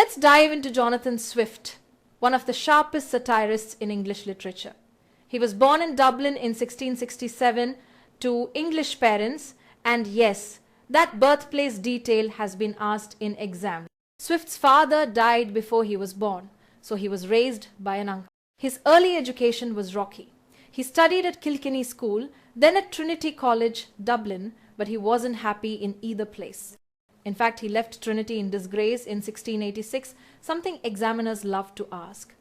Let's dive into Jonathan Swift, one of the sharpest satirists in English literature. He was born in Dublin in 1667 to English parents, and yes, that birthplace detail has been asked in exam. Swift's father died before he was born, so he was raised by an uncle. His early education was rocky. He studied at Kilkenny School, then at Trinity College, Dublin, but he wasn't happy in either place. In fact, he left Trinity in disgrace in 1686, something examiners love to ask.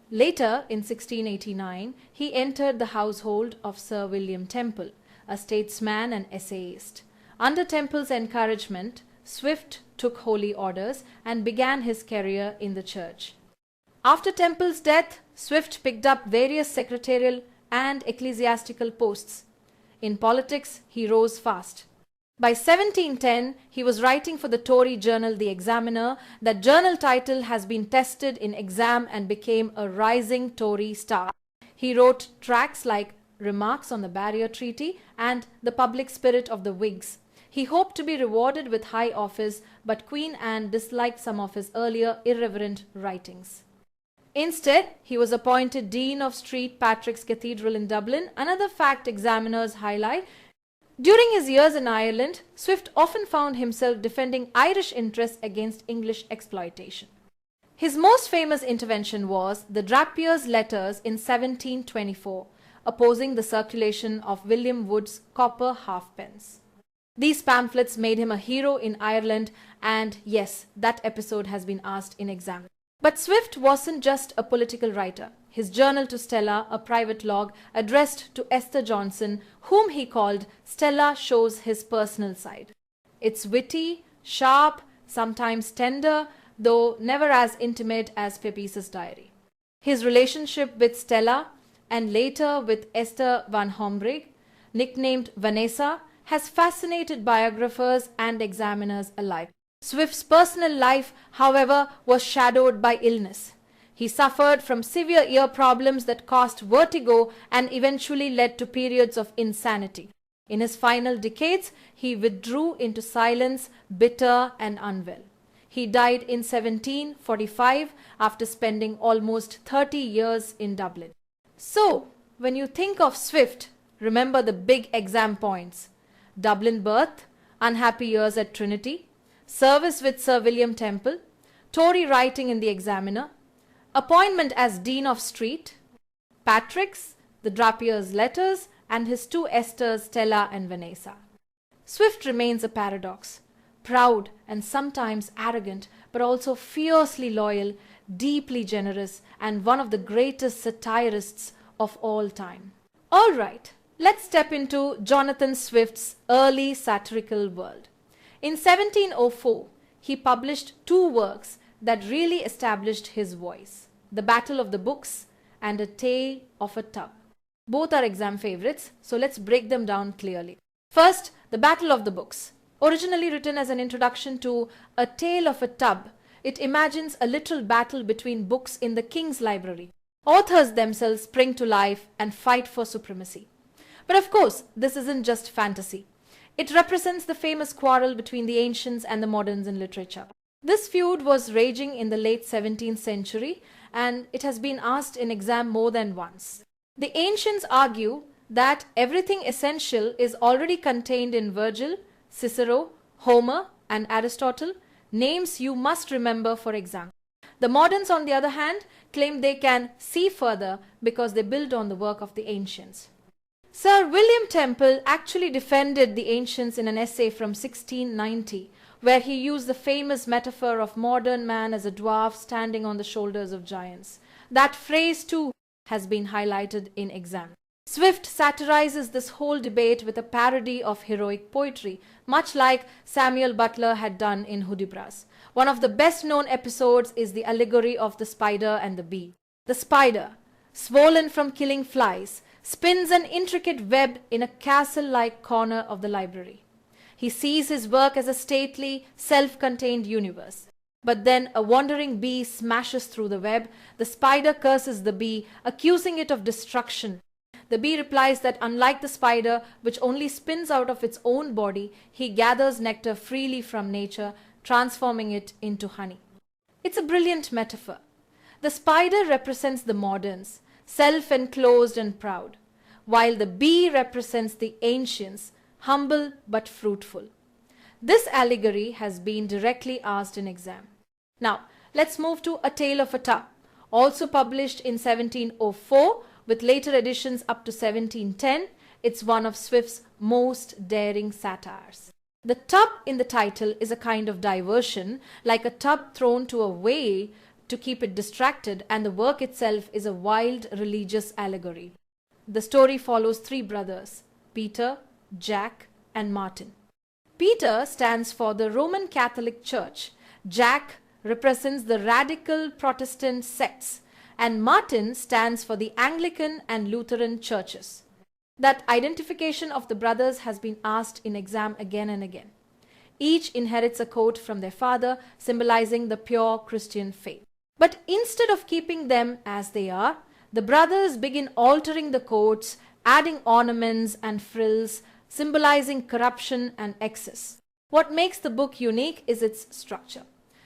Later, in 1689, he entered the household of Sir William Temple, a statesman and essayist. Under Temple's encouragement, Swift took holy orders and began his career in the church. After Temple's death, Swift picked up various secretarial and ecclesiastical posts. In politics, he rose fast. By 1710, he was writing for the Tory journal The Examiner. That journal title has been tested in exam and became a rising Tory star. He wrote tracts like Remarks on the Barrier Treaty and The Public Spirit of the Whigs. He hoped to be rewarded with high office, but Queen Anne disliked some of his earlier irreverent writings. Instead, he was appointed Dean of St. Patrick's Cathedral in Dublin, another fact examiners highlight. During his years in Ireland, Swift often found himself defending Irish interests against English exploitation. His most famous intervention was the Drapier's Letters in 1724, opposing the circulation of William Wood's copper halfpence. These pamphlets made him a hero in Ireland, and yes, that episode has been asked in exam. But Swift wasn't just a political writer. His journal to Stella, a private log addressed to Esther Johnson, whom he called Stella Shows His Personal Side. It's witty, sharp, sometimes tender, though never as intimate as Pepys's diary. His relationship with Stella, and later with Esther van Homburg, nicknamed Vanessa, has fascinated biographers and examiners alike. Swift's personal life, however, was shadowed by illness. He suffered from severe ear problems that caused vertigo and eventually led to periods of insanity. In his final decades, he withdrew into silence, bitter and unwell. He died in 1745 after spending almost 30 years in Dublin. So, when you think of Swift, remember the big exam points: Dublin birth, unhappy years at Trinity, service with Sir William Temple, Tory writing in the Examiner, appointment as Dean of Street, Patrick's, the Drapier's Letters, and his two Esthers, Stella and Vanessa. Swift remains a paradox, proud and sometimes arrogant, but also fiercely loyal, deeply generous, and one of the greatest satirists of all time. All right, let's step into Jonathan Swift's early satirical world. In 1704, he published two works that really established his voice: The Battle of the Books and A Tale of a Tub. Both are exam favorites, so let's break them down clearly. First, The Battle of the Books. Originally written as an introduction to A Tale of a Tub, it imagines a literal battle between books in the king's library. Authors themselves spring to life and fight for supremacy. But of course, this isn't just fantasy. It represents the famous quarrel between the ancients and the moderns in literature. This feud was raging in the late 17th century, and it has been asked in exam more than once. The ancients argue that everything essential is already contained in Virgil, Cicero, Homer, and Aristotle, names you must remember for exam. The moderns, on the other hand, claim they can see further because they build on the work of the ancients. Sir William Temple actually defended the ancients in an essay from 1690, where he used the famous metaphor of modern man as a dwarf standing on the shoulders of giants. That phrase too has been highlighted in exam. Swift satirizes this whole debate with a parody of heroic poetry, much like Samuel Butler had done in Hudibras. One of the best known episodes is the allegory of the spider and the bee. The spider, swollen from killing flies, spins an intricate web in a castle-like corner of the library. He sees his work as a stately, self-contained universe. But then a wandering bee smashes through the web. The spider curses the bee, accusing it of destruction. The bee replies that unlike the spider, which only spins out of its own body, he gathers nectar freely from nature, transforming it into honey. It's a brilliant metaphor. The spider represents the moderns, self-enclosed and proud, while the bee represents the ancients, humble but fruitful. This allegory has been directly asked in exam. Now, let's move to A Tale of a Tub, also published in 1704 with later editions up to 1710. It's one of Swift's most daring satires. The tub in the title is a kind of diversion, like a tub thrown to a whale to keep it distracted, and the work itself is a wild religious allegory. The story follows three brothers, Peter, Jack, and Martin. Peter stands for the Roman Catholic Church, Jack represents the radical Protestant sects, and Martin stands for the Anglican and Lutheran churches. That identification of the brothers has been asked in exam again and again. Each inherits a coat from their father, symbolizing the pure Christian faith. But instead of keeping them as they are, the brothers begin altering the coats, adding ornaments and frills, symbolizing corruption and excess. What makes the book unique is its structure.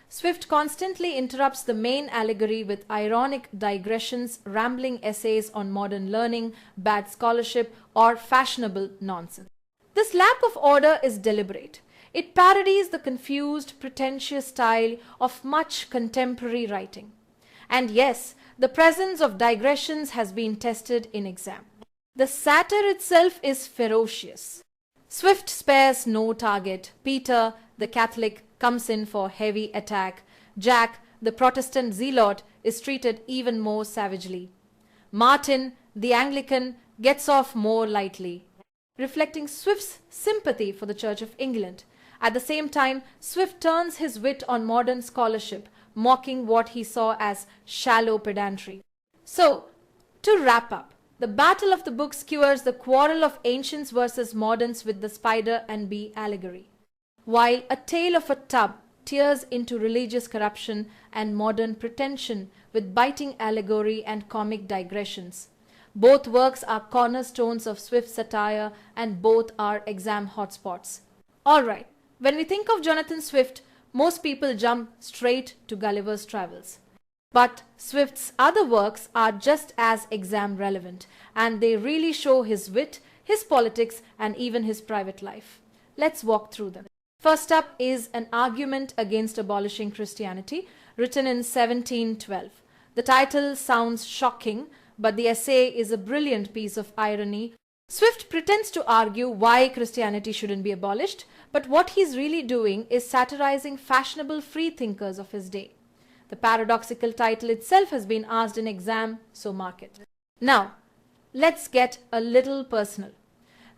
Swift constantly interrupts the main allegory with ironic digressions, rambling essays on modern learning, bad scholarship, or fashionable nonsense. This lack of order is deliberate. It parodies the confused, pretentious style of much contemporary writing. And yes, the presence of digressions has been tested in exam. The satire itself is ferocious. Swift spares no target. Peter, the Catholic, comes in for heavy attack. Jack, the Protestant zealot, is treated even more savagely. Martin, the Anglican, gets off more lightly, reflecting Swift's sympathy for the Church of England. At the same time, Swift turns his wit on modern scholarship, mocking what he saw as shallow pedantry. So, to wrap up, the battle of the book skewers the quarrel of ancients versus moderns with the spider and bee allegory, while A Tale of a Tub tears into religious corruption and modern pretension with biting allegory and comic digressions. Both works are cornerstones of Swift's satire, and both are exam hotspots. Alright, when we think of Jonathan Swift, most people jump straight to Gulliver's Travels. But Swift's other works are just as exam relevant, and they really show his wit, his politics, and even his private life. Let's walk through them. First up is An Argument Against Abolishing Christianity, written in 1712. The title sounds shocking, but the essay is a brilliant piece of irony. Swift pretends to argue why Christianity shouldn't be abolished, but what he's really doing is satirizing fashionable freethinkers of his day. The paradoxical title itself has been asked in exam, so mark it. Now, let's get a little personal.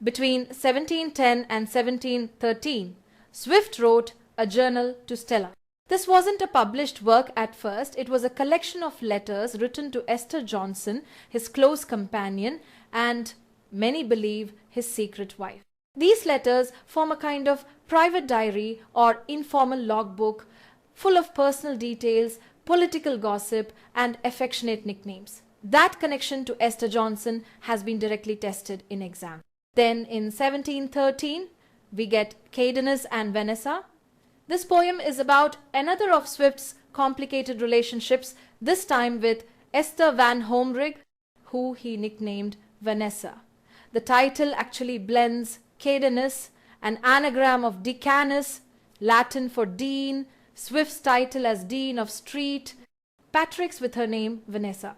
Between 1710 and 1713, Swift wrote a journal to Stella. This wasn't a published work at first. It was a collection of letters written to Esther Johnson, his close companion, and many believe his secret wife. These letters form a kind of private diary or informal logbook full of personal details, political gossip, and affectionate nicknames. That connection to Esther Johnson has been directly tested in exam. Then in 1713, we get Cadenus and Vanessa. This poem is about another of Swift's complicated relationships, this time with Esther Van Homrig, who he nicknamed Vanessa. The title actually blends Cadenus, an anagram of Decanus, Latin for dean, Swift's title as Dean of Street, Patrick's with her name Vanessa.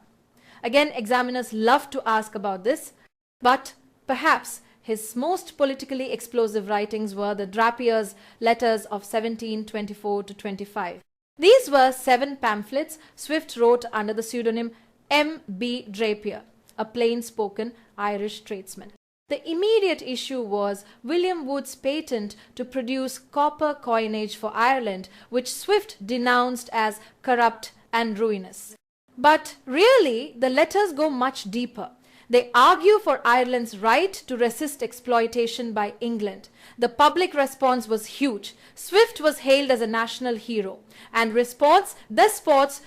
Again, examiners love to ask about this, but perhaps his most politically explosive writings were the Drapier's letters of 1724 to 25. These were 7 pamphlets Swift wrote under the pseudonym M. B. Drapier, a plain-spoken Irish tradesman. The immediate issue was William Wood's patent to produce copper coinage for Ireland, which Swift denounced as corrupt and ruinous. But really, the letters go much deeper. They argue for Ireland's right to resist exploitation by England. The public response was huge. Swift was hailed as a national hero. And response, the sports,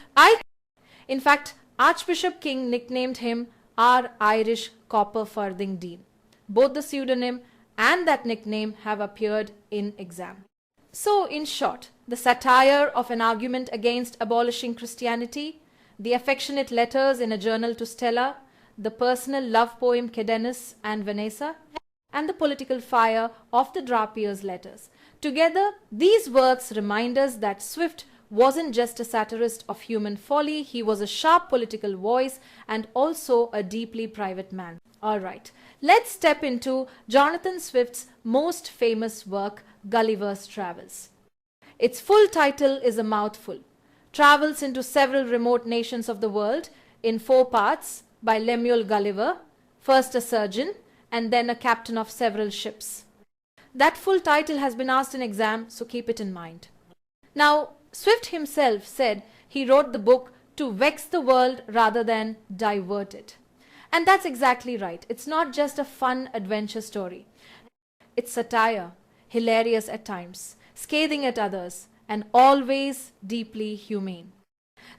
in fact, Archbishop King nicknamed him our Irish Copper Farthing Dean. Both the pseudonym and that nickname have appeared in exam. So, in short, the satire of an argument against abolishing Christianity, the affectionate letters in a journal to Stella, the personal love poem Cadenus and Vanessa, and the political fire of the Drapier's letters. Together, these works remind us that Swift wasn't just a satirist of human folly, he was a sharp political voice and also a deeply private man. Alright, let's step into Jonathan Swift's most famous work, Gulliver's Travels. Its full title is a mouthful. Travels into several remote nations of the world in 4 parts by Lemuel Gulliver, first a surgeon and then a captain of several ships. That full title has been asked in exam, so keep it in mind. Now, Swift himself said he wrote the book to vex the world rather than divert it. And that's exactly right. It's not just a fun adventure story. It's satire, hilarious at times, scathing at others, and always deeply humane.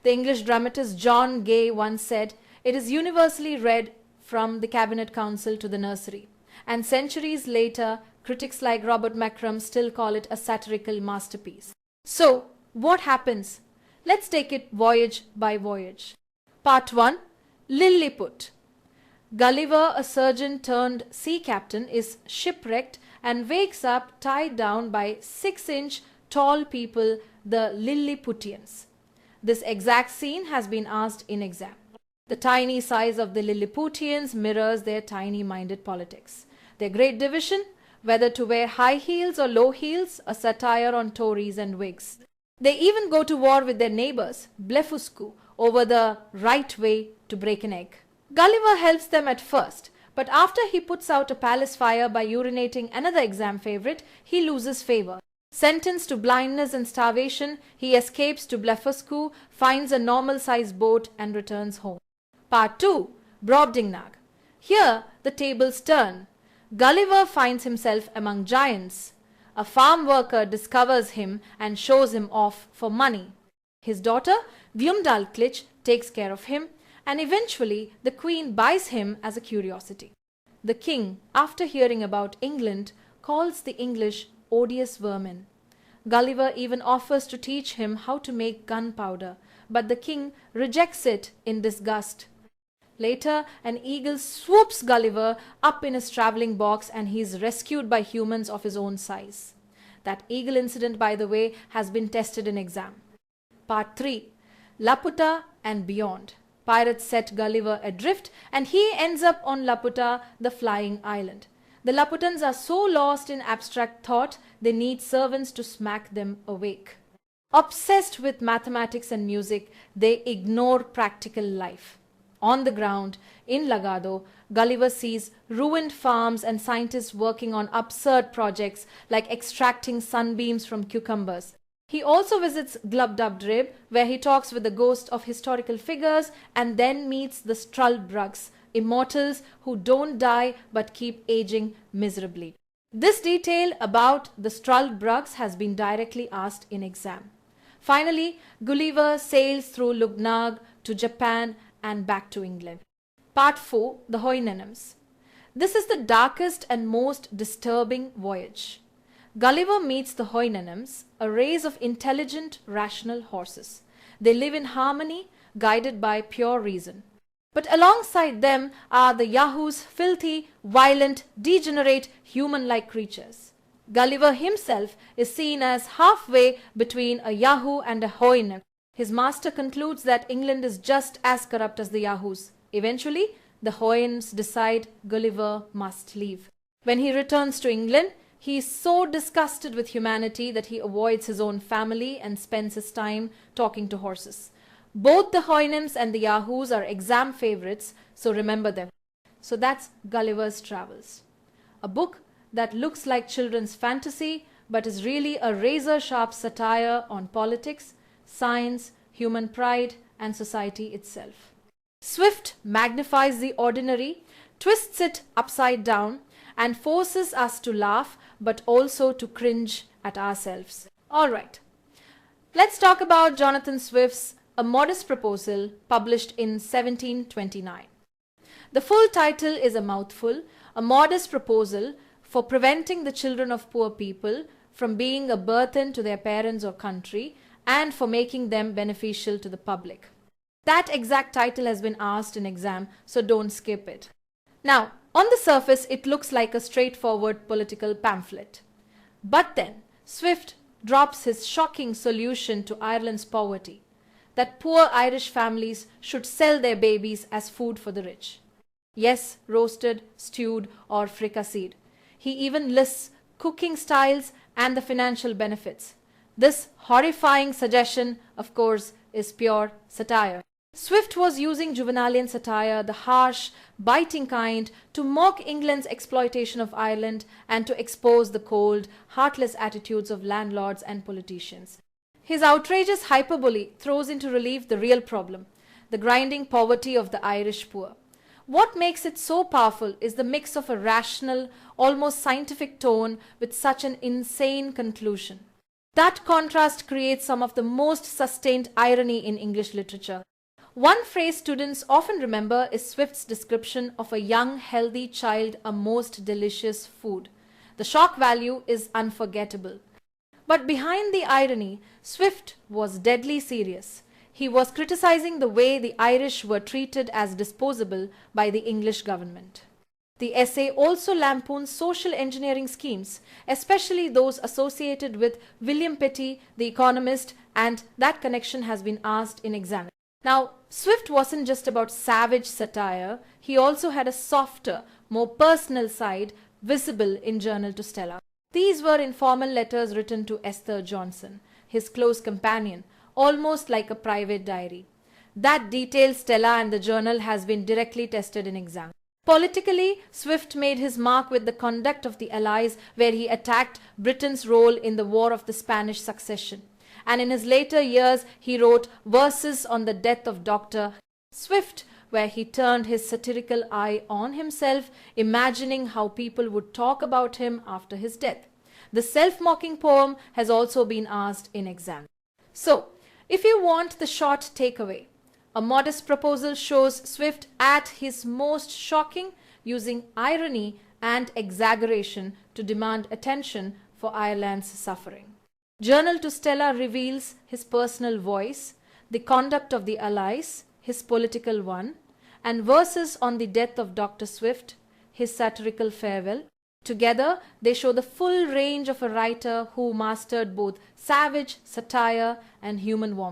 The English dramatist John Gay once said, "It is universally read from the Cabinet Council to the nursery." And centuries later, critics like Robert Macrum still call it a satirical masterpiece. So, what happens? Let's take it voyage by voyage. Part 1. Lilliput. Gulliver, a surgeon turned sea captain, is shipwrecked and wakes up tied down by 6-inch tall people, the Lilliputians. This exact scene has been asked in exam. The tiny size of the Lilliputians mirrors their tiny-minded politics. Their great division, whether to wear high heels or low heels, a satire on Tories and Whigs. They even go to war with their neighbors, Blefuscu, over the right way to break an egg. Gulliver helps them at first, but after he puts out a palace fire by urinating another exam favorite, he loses favor. Sentenced to blindness and starvation, he escapes to Blefuscu, finds a normal-sized boat and returns home. Part 2. Brobdingnag. Here, the tables turn. Gulliver finds himself among giants. A farm worker discovers him and shows him off for money. His daughter, Glumdalclitch, takes care of him, and eventually the queen buys him as a curiosity. The king, after hearing about England, calls the English odious vermin. Gulliver even offers to teach him how to make gunpowder, but the king rejects it in disgust. Later, an eagle swoops Gulliver up in his travelling box and he is rescued by humans of his own size. That eagle incident, by the way, has been tested in exam. Part 3. Laputa and Beyond. Pirates set Gulliver adrift and he ends up on Laputa, the flying island. The Laputans are so lost in abstract thought, they need servants to smack them awake. Obsessed with mathematics and music, they ignore practical life. On the ground, in Lagado, Gulliver sees ruined farms and scientists working on absurd projects like extracting sunbeams from cucumbers. He also visits Glubbdubdrib, where he talks with the ghosts of historical figures and then meets the Struldbrugs, immortals who don't die but keep aging miserably. This detail about the Struldbrugs has been directly asked in exam. Finally, Gulliver sails through Luggnagg to Japan and back to England. Part 4. The Houyhnhnms. This is the darkest and most disturbing voyage. Gulliver meets the Houyhnhnms, a race of intelligent, rational horses. They live in harmony, guided by pure reason. But alongside them are the Yahoos, filthy, violent, degenerate, human-like creatures. Gulliver himself is seen as halfway between a Yahoo and a Houyhnhnm. His master concludes that England is just as corrupt as the Yahoos. Eventually, the Houyhnhnms decide Gulliver must leave. When he returns to England, he is so disgusted with humanity that he avoids his own family and spends his time talking to horses. Both the Houyhnhnms and the Yahoos are exam favorites, so remember them. So that's Gulliver's Travels. A book that looks like children's fantasy, but is really a razor-sharp satire on politics, science, human pride, and society itself. Swift magnifies the ordinary, twists it upside down, and forces us to laugh, but also to cringe at ourselves. Alright, let's talk about Jonathan Swift's A Modest Proposal, published in 1729. The full title is a mouthful, A Modest Proposal for Preventing the Children of Poor People from being a burden to their parents or country, and for making them beneficial to the public. That exact title has been asked in exam, so don't skip it. Now, on the surface, it looks like a straightforward political pamphlet. But then, Swift drops his shocking solution to Ireland's poverty, that poor Irish families should sell their babies as food for the rich. Yes, roasted, stewed, or fricasseed. He even lists cooking styles and the financial benefits. This horrifying suggestion, of course, is pure satire. Swift was using Juvenalian satire, the harsh, biting kind, to mock England's exploitation of Ireland and to expose the cold, heartless attitudes of landlords and politicians. His outrageous hyperbole throws into relief the real problem, the grinding poverty of the Irish poor. What makes it so powerful is the mix of a rational, almost scientific tone with such an insane conclusion. That contrast creates some of the most sustained irony in English literature. One phrase students often remember is Swift's description of a young, healthy child a most delicious food. The shock value is unforgettable. But behind the irony, Swift was deadly serious. He was criticizing the way the Irish were treated as disposable by the English government. The essay also lampoons social engineering schemes, especially those associated with William Petty, the economist, and that connection has been asked in exam. Now, Swift wasn't just about savage satire, he also had a softer, more personal side visible in Journal to Stella. These were informal letters written to Esther Johnson, his close companion, almost like a private diary. That detailed Stella and the journal has been directly tested in exam. Politically, Swift made his mark with the conduct of the Allies, where he attacked Britain's role in the War of the Spanish Succession. And in his later years, he wrote verses on the death of Dr. Swift, where he turned his satirical eye on himself, imagining how people would talk about him after his death. The self-mocking poem has also been asked in exam. So, if you want the short takeaway, a modest proposal shows Swift at his most shocking, using irony and exaggeration to demand attention for Ireland's suffering. Journal to Stella reveals his personal voice, the conduct of the Allies, his political one, and verses on the death of Dr. Swift, his satirical farewell. Together, they show the full range of a writer who mastered both savage satire and human warmth.